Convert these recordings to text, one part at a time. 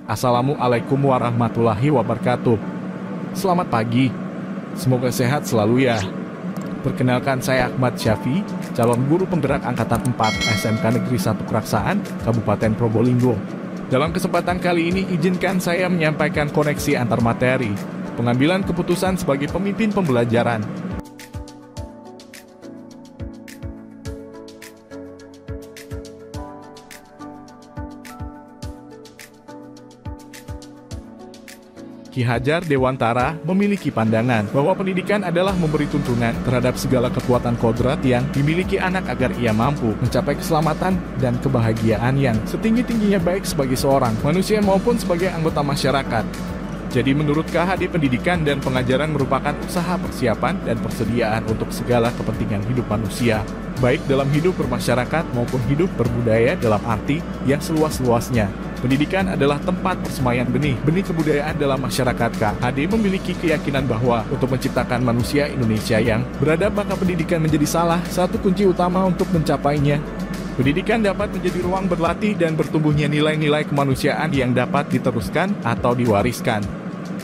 Assalamualaikum warahmatullahi wabarakatuh. Selamat pagi. Semoga sehat selalu ya. Perkenalkan, saya Ahmad Syafi, calon guru penggerak Angkatan 4 SMK Negeri 1 Keraksaan, Kabupaten Probolinggo. Dalam kesempatan kali ini, izinkan saya menyampaikan koneksi antar materi, pengambilan keputusan sebagai pemimpin pembelajaran. Ki Hajar Dewantara memiliki pandangan bahwa pendidikan adalah memberi tuntunan terhadap segala kekuatan kodrat yang dimiliki anak agar ia mampu mencapai keselamatan dan kebahagiaan yang setinggi-tingginya baik sebagai seorang manusia maupun sebagai anggota masyarakat. Jadi menurut KHD, pendidikan dan pengajaran merupakan usaha persiapan dan persediaan untuk segala kepentingan hidup manusia, baik dalam hidup bermasyarakat maupun hidup berbudaya dalam arti yang seluas-luasnya. Pendidikan adalah tempat persemaian benih kebudayaan dalam masyarakat. KHD memiliki keyakinan bahwa untuk menciptakan manusia Indonesia yang beradab, maka pendidikan menjadi salah satu kunci utama untuk mencapainya. Pendidikan dapat menjadi ruang berlatih dan bertumbuhnya nilai-nilai kemanusiaan yang dapat diteruskan atau diwariskan.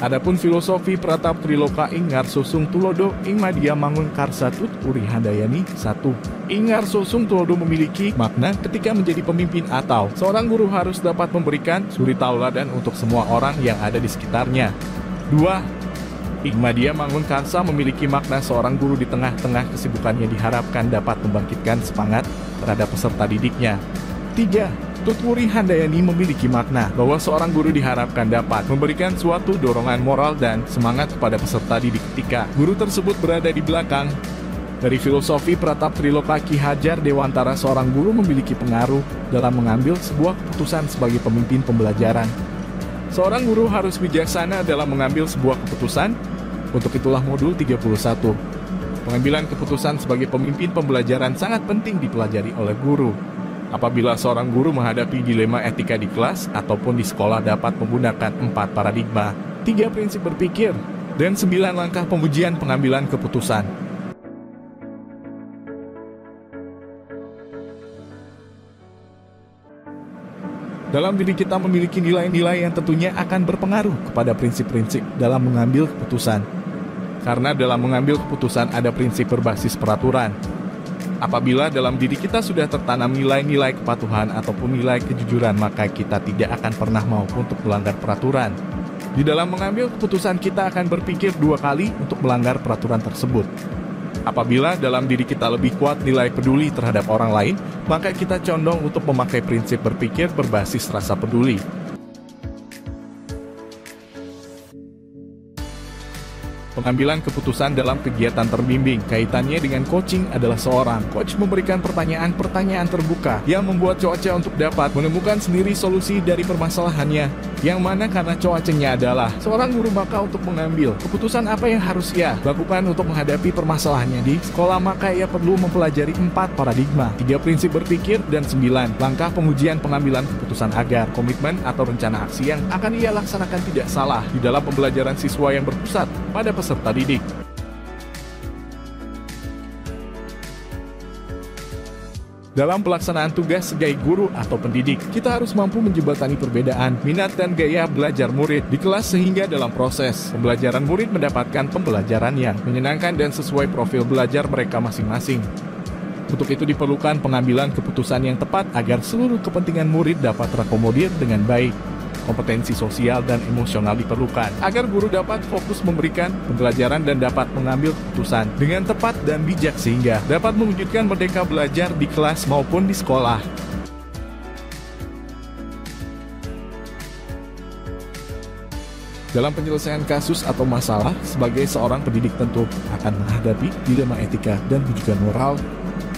Adapun filosofi Pratap Triloka ing Ngarso-sung Tulodo ing Madya Mangun Karsatut Uri Handayani 1. Ing Ngarso-sung Tulodo memiliki makna ketika menjadi pemimpin atau seorang guru harus dapat memberikan suri tauladan untuk semua orang yang ada di sekitarnya. 2. Ing Madya Mangun Karsa memiliki makna seorang guru di tengah-tengah kesibukannya diharapkan dapat membangkitkan semangat terhadap peserta didiknya. 3. Tutwuri Handayani memiliki makna bahwa seorang guru diharapkan dapat memberikan suatu dorongan moral dan semangat kepada peserta didik ketika guru tersebut berada di belakang. Dari filosofi Pratap Triloka Ki Hajar Dewantara, seorang guru memiliki pengaruh dalam mengambil sebuah keputusan sebagai pemimpin pembelajaran. Seorang guru harus bijaksana dalam mengambil sebuah keputusan. Untuk itulah modul 31. Pengambilan keputusan sebagai pemimpin pembelajaran sangat penting dipelajari oleh guru. Apabila seorang guru menghadapi dilema etika di kelas ataupun di sekolah, dapat menggunakan 4 paradigma, 3 prinsip berpikir, dan 9 langkah pengujian pengambilan keputusan. Dalam diri kita memiliki nilai-nilai yang tentunya akan berpengaruh kepada prinsip-prinsip dalam mengambil keputusan. Karena dalam mengambil keputusan ada prinsip berbasis peraturan. Apabila dalam diri kita sudah tertanam nilai-nilai kepatuhan ataupun nilai kejujuran, maka kita tidak akan pernah mau untuk melanggar peraturan. Di dalam mengambil keputusan, kita akan berpikir 2 kali untuk melanggar peraturan tersebut. Apabila dalam diri kita lebih kuat nilai peduli terhadap orang lain, maka kita condong untuk memakai prinsip berpikir berbasis rasa peduli. Pengambilan keputusan dalam kegiatan terbimbing kaitannya dengan coaching adalah seorang coach memberikan pertanyaan-pertanyaan terbuka yang membuat coachnya untuk dapat menemukan sendiri solusi dari permasalahannya, yang mana karena coachnya adalah seorang guru, maka untuk mengambil keputusan apa yang harus ia lakukan untuk menghadapi permasalahannya di sekolah, maka ia perlu mempelajari 4 paradigma, 3 prinsip berpikir, dan 9 langkah pengujian pengambilan keputusan agar komitmen atau rencana aksi yang akan ia laksanakan tidak salah di dalam pembelajaran siswa yang berpusat pada peserta didik. Dalam pelaksanaan tugas sebagai guru atau pendidik, kita harus mampu menjembatani perbedaan minat dan gaya belajar murid di kelas sehingga dalam proses pembelajaran murid mendapatkan pembelajaran yang menyenangkan dan sesuai profil belajar mereka masing-masing. Untuk itu diperlukan pengambilan keputusan yang tepat agar seluruh kepentingan murid dapat terakomodir dengan baik. Kompetensi sosial dan emosional diperlukan agar guru dapat fokus memberikan pembelajaran dan dapat mengambil keputusan dengan tepat dan bijak sehingga dapat mewujudkan merdeka belajar di kelas maupun di sekolah. Dalam penyelesaian kasus atau masalah, sebagai seorang pendidik tentu akan menghadapi dilema etika dan rujukan moral.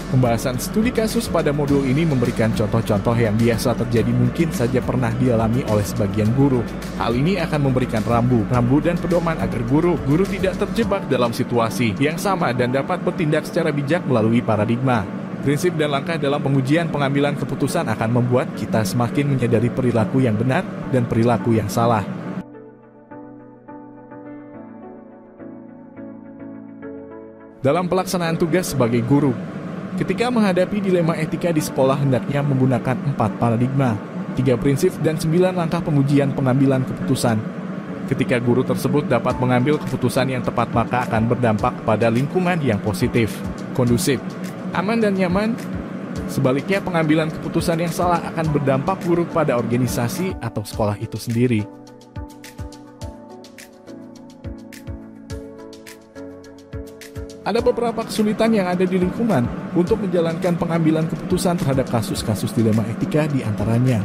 Pembahasan studi kasus pada modul ini memberikan contoh-contoh yang biasa terjadi mungkin saja pernah dialami oleh sebagian guru. Hal ini akan memberikan rambu dan pedoman agar guru tidak terjebak dalam situasi yang sama dan dapat bertindak secara bijak melalui paradigma. Prinsip dan langkah dalam pengujian pengambilan keputusan akan membuat kita semakin menyadari perilaku yang benar dan perilaku yang salah. Dalam pelaksanaan tugas sebagai guru, ketika menghadapi dilema etika di sekolah, hendaknya menggunakan 4 paradigma. 3 prinsip dan 9 langkah pengujian pengambilan keputusan. Ketika guru tersebut dapat mengambil keputusan yang tepat, maka akan berdampak pada lingkungan yang positif, kondusif, aman dan nyaman. Sebaliknya, pengambilan keputusan yang salah akan berdampak buruk pada organisasi atau sekolah itu sendiri. Ada beberapa kesulitan yang ada di lingkungan untuk menjalankan pengambilan keputusan terhadap kasus-kasus dilema etika di antaranya.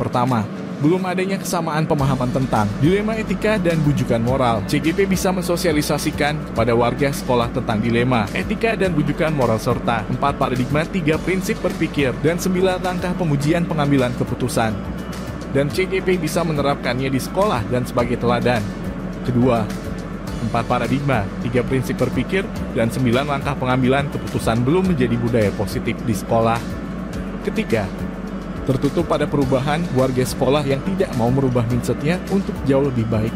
Pertama, belum adanya kesamaan pemahaman tentang dilema etika dan bujukan moral. CGP bisa mensosialisasikan kepada warga sekolah tentang dilema, etika dan bujukan moral serta 4 paradigma, 3 prinsip berpikir, dan 9 langkah pengujian pengambilan keputusan. Dan CGP bisa menerapkannya di sekolah dan sebagai teladan. Kedua, 4 paradigma, 3 prinsip berpikir, dan 9 langkah pengambilan keputusan belum menjadi budaya positif di sekolah. Ketiga, tertutup pada perubahan warga sekolah yang tidak mau merubah mindsetnya untuk jauh lebih baik.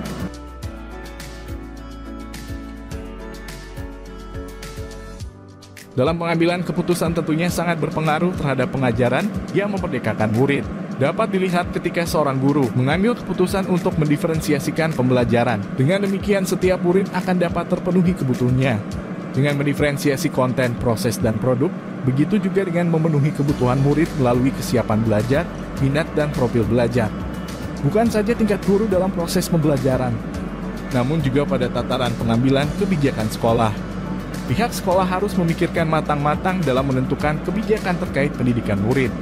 Dalam pengambilan keputusan tentunya sangat berpengaruh terhadap pengajaran yang memerdekakan murid. Dapat dilihat ketika seorang guru mengambil keputusan untuk mendiferensiasikan pembelajaran. Dengan demikian, setiap murid akan dapat terpenuhi kebutuhannya. Dengan mendiferensiasi konten, proses, dan produk, begitu juga dengan memenuhi kebutuhan murid melalui kesiapan belajar, minat, dan profil belajar. Bukan saja tingkat guru dalam proses pembelajaran, namun juga pada tataran pengambilan kebijakan sekolah. Pihak sekolah harus memikirkan matang-matang dalam menentukan kebijakan terkait pendidikan murid.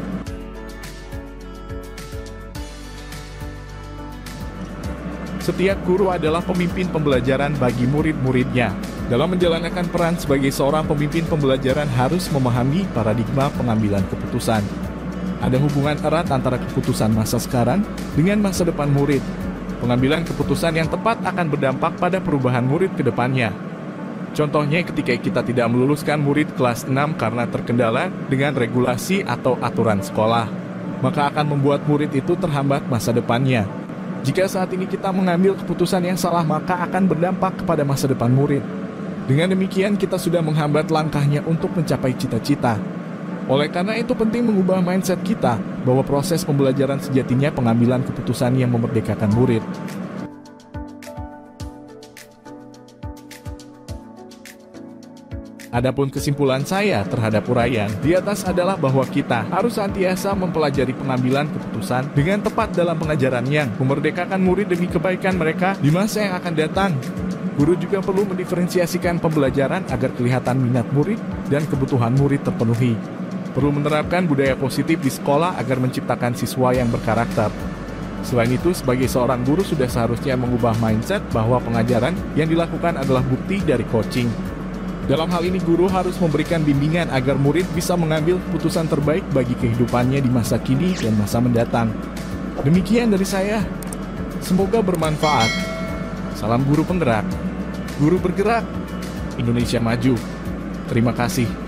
Setiap guru adalah pemimpin pembelajaran bagi murid-muridnya. Dalam menjalankan peran sebagai seorang pemimpin pembelajaran harus memahami paradigma pengambilan keputusan. Ada hubungan erat antara keputusan masa sekarang dengan masa depan murid. Pengambilan keputusan yang tepat akan berdampak pada perubahan murid ke depannya. Contohnya ketika kita tidak meluluskan murid kelas 6 karena terkendala dengan regulasi atau aturan sekolah, maka akan membuat murid itu terhambat masa depannya. Jika saat ini kita mengambil keputusan yang salah, maka akan berdampak kepada masa depan murid. Dengan demikian, kita sudah menghambat langkahnya untuk mencapai cita-cita. Oleh karena itu penting mengubah mindset kita bahwa proses pembelajaran sejatinya pengambilan keputusan yang memerdekakan murid. Adapun kesimpulan saya terhadap uraian di atas adalah bahwa kita harus senantiasa mempelajari pengambilan keputusan dengan tepat dalam pengajaran yang memerdekakan murid demi kebaikan mereka di masa yang akan datang. Guru juga perlu mendiferensiasikan pembelajaran agar kelihatan minat murid dan kebutuhan murid terpenuhi. Perlu menerapkan budaya positif di sekolah agar menciptakan siswa yang berkarakter. Selain itu, sebagai seorang guru sudah seharusnya mengubah mindset bahwa pengajaran yang dilakukan adalah bukti dari coaching. Dalam hal ini, guru harus memberikan bimbingan agar murid bisa mengambil keputusan terbaik bagi kehidupannya di masa kini dan masa mendatang. Demikian dari saya. Semoga bermanfaat. Salam guru penggerak. Guru bergerak. Indonesia maju. Terima kasih.